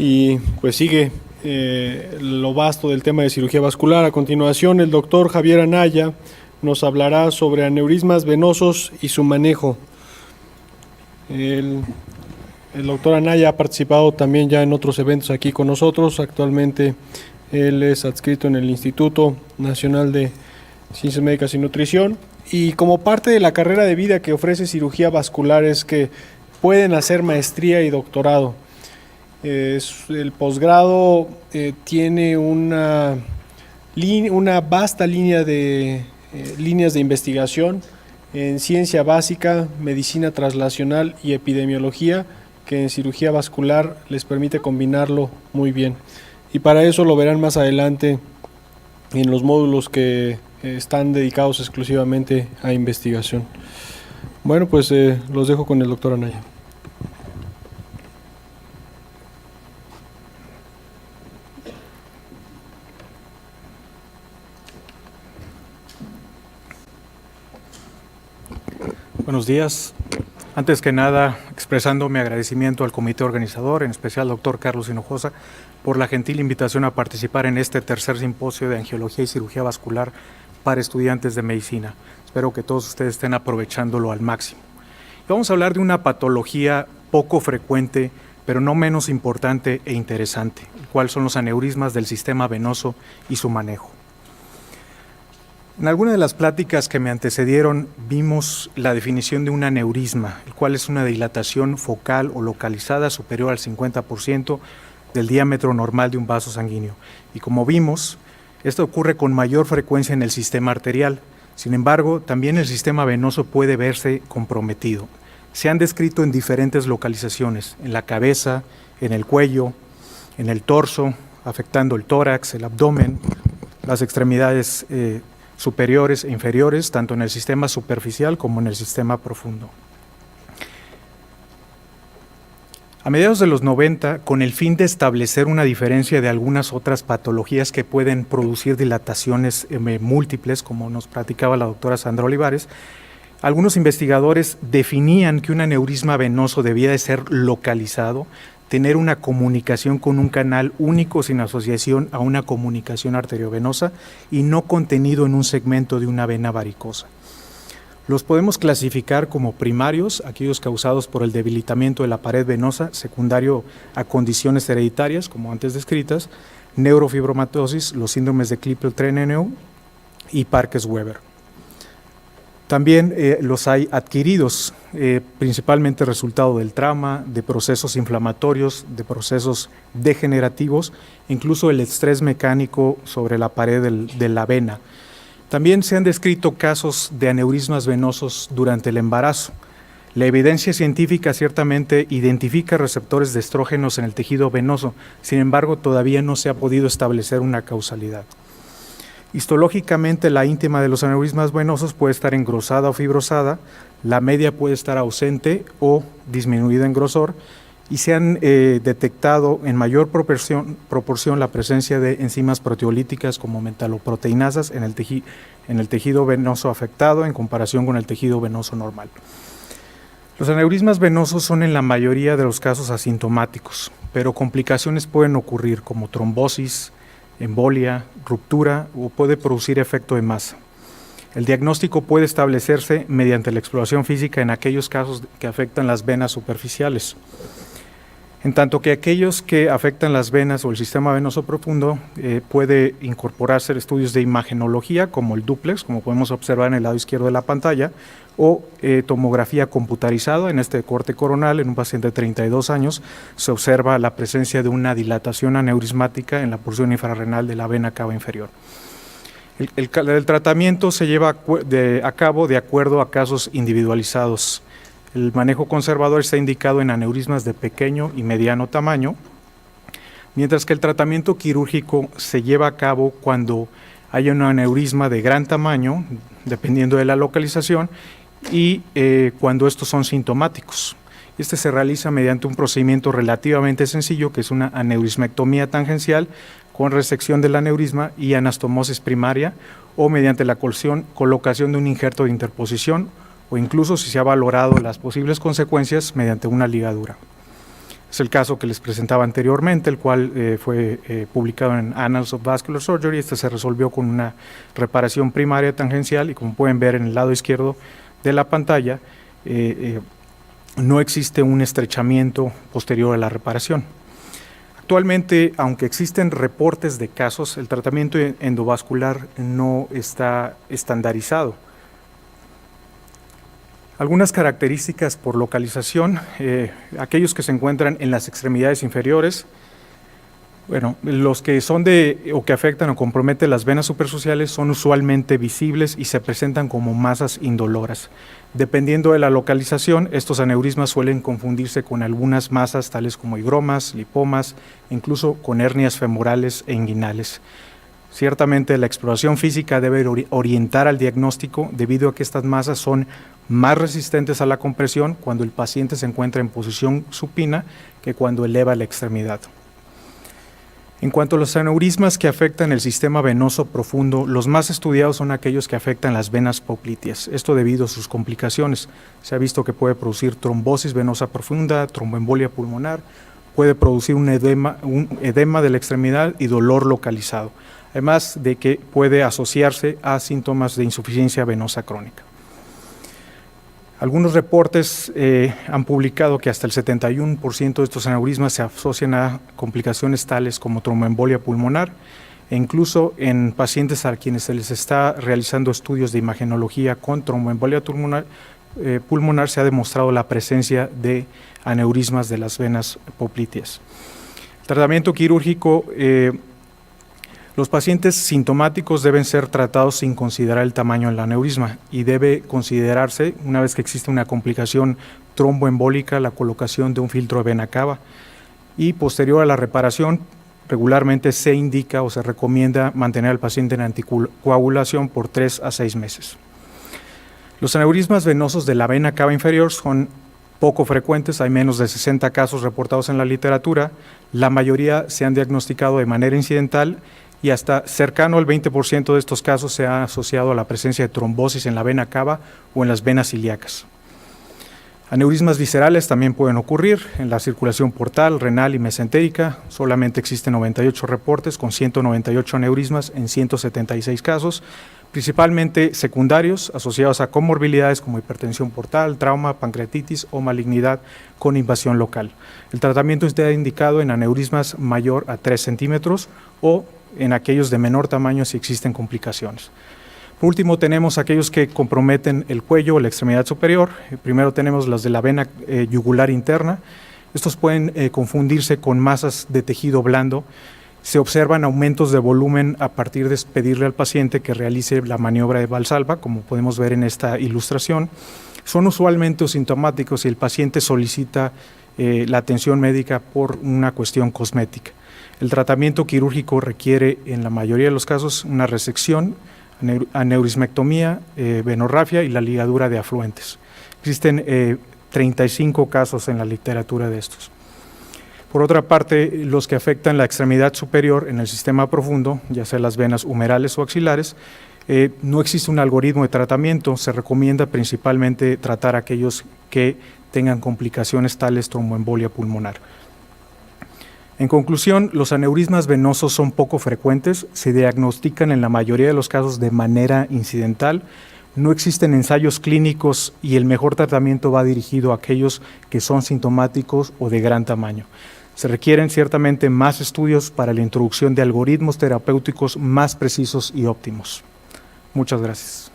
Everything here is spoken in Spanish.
y pues sigue lo vasto del tema de cirugía vascular. A continuación, el doctor Javier Anaya nos hablará sobre aneurismas venosos y su manejo. El doctor Anaya ha participado también ya en otros eventos aquí con nosotros. Actualmente él es adscrito en el Instituto Nacional de Ciencias Médicas y Nutrición, y como parte de la carrera de vida que ofrece cirugía vascular es que pueden hacer maestría y doctorado. El posgrado tiene una vasta línea de líneas de investigación en ciencia básica, medicina translacional y epidemiología, que en cirugía vascular les permite combinarlo muy bien. Y para eso lo verán más adelante en los módulos que están dedicados exclusivamente a investigación. Bueno, pues los dejo con el doctor Anaya. Buenos días. Antes que nada, expresando mi agradecimiento al comité organizador, en especial al doctor Carlos Hinojosa, por la gentil invitación a participar en este tercer simposio de angiología y cirugía vascular para estudiantes de medicina. Espero que todos ustedes estén aprovechándolo al máximo. Y vamos a hablar de una patología poco frecuente, pero no menos importante e interesante, el cual son los aneurismas del sistema venoso y su manejo. En alguna de las pláticas que me antecedieron vimos la definición de un aneurisma, el cual es una dilatación focal o localizada superior al 50% del diámetro normal de un vaso sanguíneo. Y como vimos, esto ocurre con mayor frecuencia en el sistema arterial. Sin embargo, también el sistema venoso puede verse comprometido. Se han descrito en diferentes localizaciones, en la cabeza, en el cuello, en el torso, afectando el tórax, el abdomen, las extremidades superiores e inferiores, tanto en el sistema superficial como en el sistema profundo. A mediados de los 90, con el fin de establecer una diferencia de algunas otras patologías que pueden producir dilataciones múltiples, como nos platicaba la doctora Sandra Olivares, algunos investigadores definían que un aneurisma venoso debía de ser localizado, tener una comunicación con un canal único sin asociación a una comunicación arteriovenosa y no contenido en un segmento de una vena varicosa. Los podemos clasificar como primarios, aquellos causados por el debilitamiento de la pared venosa, secundario a condiciones hereditarias, como antes descritas, neurofibromatosis, los síndromes de Klippel-Trenaunay y Parkes-Weber. También los hay adquiridos, principalmente resultado del trauma, de procesos inflamatorios, de procesos degenerativos, incluso el estrés mecánico sobre la pared de la vena. También se han descrito casos de aneurismas venosos durante el embarazo. La evidencia científica ciertamente identifica receptores de estrógenos en el tejido venoso, sin embargo todavía no se ha podido establecer una causalidad. Histológicamente, la íntima de los aneurismas venosos puede estar engrosada o fibrosada, la media puede estar ausente o disminuida en grosor, y se han detectado en mayor proporción la presencia de enzimas proteolíticas como metaloproteinasas en el tejido venoso afectado en comparación con el tejido venoso normal. Los aneurismas venosos son en la mayoría de los casos asintomáticos, pero complicaciones pueden ocurrir como trombosis, embolia, ruptura o puede producir efecto de masa. El diagnóstico puede establecerse mediante la exploración física en aquellos casos que afectan las venas superficiales, en tanto que aquellos que afectan las venas o el sistema venoso profundo puede incorporarse estudios de imagenología como el dúplex, como podemos observar en el lado izquierdo de la pantalla, o tomografía computarizada. En este corte coronal, en un paciente de 32 años, se observa la presencia de una dilatación aneurismática en la porción infrarrenal de la vena cava inferior. El tratamiento se lleva a cabo de acuerdo a casos individualizados. El manejo conservador está indicado en aneurismas de pequeño y mediano tamaño, mientras que el tratamiento quirúrgico se lleva a cabo cuando hay un aneurisma de gran tamaño, dependiendo de la localización, y cuando estos son sintomáticos. Este se realiza mediante un procedimiento relativamente sencillo, que es una aneurismectomía tangencial con resección del aneurisma y anastomosis primaria, o mediante la colocación de un injerto de interposición, o incluso si se ha valorado las posibles consecuencias mediante una ligadura. Es el caso que les presentaba anteriormente, el cual fue publicado en Annals of Vascular Surgery. Este se resolvió con una reparación primaria tangencial y, como pueden ver en el lado izquierdo de la pantalla, no existe un estrechamiento posterior a la reparación. Actualmente, aunque existen reportes de casos, el tratamiento endovascular no está estandarizado. Algunas características por localización, aquellos que se encuentran en las extremidades inferiores, bueno, los que son o que afectan o comprometen las venas superficiales son usualmente visibles y se presentan como masas indoloras. Dependiendo de la localización, estos aneurismas suelen confundirse con algunas masas tales como higromas, lipomas, incluso con hernias femorales e inguinales. Ciertamente la exploración física debe orientar al diagnóstico debido a que estas masas son más resistentes a la compresión cuando el paciente se encuentra en posición supina que cuando eleva la extremidad. En cuanto a los aneurismas que afectan el sistema venoso profundo, los más estudiados son aquellos que afectan las venas popliteas. Esto debido a sus complicaciones. Se ha visto que puede producir trombosis venosa profunda, tromboembolia pulmonar, puede producir un edema de la extremidad y dolor localizado, además de que puede asociarse a síntomas de insuficiencia venosa crónica. Algunos reportes han publicado que hasta el 71% de estos aneurismas se asocian a complicaciones tales como tromboembolia pulmonar, e incluso en pacientes a quienes se les está realizando estudios de imagenología con tromboembolia pulmonar se ha demostrado la presencia de aneurismas de las venas popliteas. Tratamiento quirúrgico. Los pacientes sintomáticos deben ser tratados sin considerar el tamaño del aneurisma y debe considerarse, una vez que existe una complicación tromboembólica, la colocación de un filtro de vena cava, y posterior a la reparación regularmente se indica o se recomienda mantener al paciente en anticoagulación por 3 a 6 meses. Los aneurismas venosos de la vena cava inferior son poco frecuentes, hay menos de 60 casos reportados en la literatura, la mayoría se han diagnosticado de manera incidental y hasta cercano al 20% de estos casos se ha asociado a la presencia de trombosis en la vena cava o en las venas ilíacas. Aneurismas viscerales también pueden ocurrir en la circulación portal, renal y mesentérica. Solamente existen 98 reportes con 198 aneurismas en 176 casos, principalmente secundarios asociados a comorbilidades como hipertensión portal, trauma, pancreatitis o malignidad con invasión local. El tratamiento está indicado en aneurismas mayor a 3 centímetros o en aquellos de menor tamaño si existen complicaciones. Por último, tenemos aquellos que comprometen el cuello o la extremidad superior. Primero tenemos los de la vena yugular interna. Estos pueden confundirse con masas de tejido blando. Se observan aumentos de volumen a partir de pedirle al paciente que realice la maniobra de Valsalva, como podemos ver en esta ilustración. Son usualmente asintomáticos y el paciente solicita la atención médica por una cuestión cosmética. El tratamiento quirúrgico requiere, en la mayoría de los casos, una resección, aneurismectomía, venorrafia y la ligadura de afluentes. Existen 35 casos en la literatura de estos. Por otra parte, los que afectan la extremidad superior en el sistema profundo, ya sea las venas humerales o axilares, no existe un algoritmo de tratamiento. Se recomienda principalmente tratar a aquellos que tengan complicaciones tales tromboembolia pulmonar. En conclusión, los aneurismas venosos son poco frecuentes, se diagnostican en la mayoría de los casos de manera incidental, no existen ensayos clínicos y el mejor tratamiento va dirigido a aquellos que son sintomáticos o de gran tamaño. Se requieren ciertamente más estudios para la introducción de algoritmos terapéuticos más precisos y óptimos. Muchas gracias.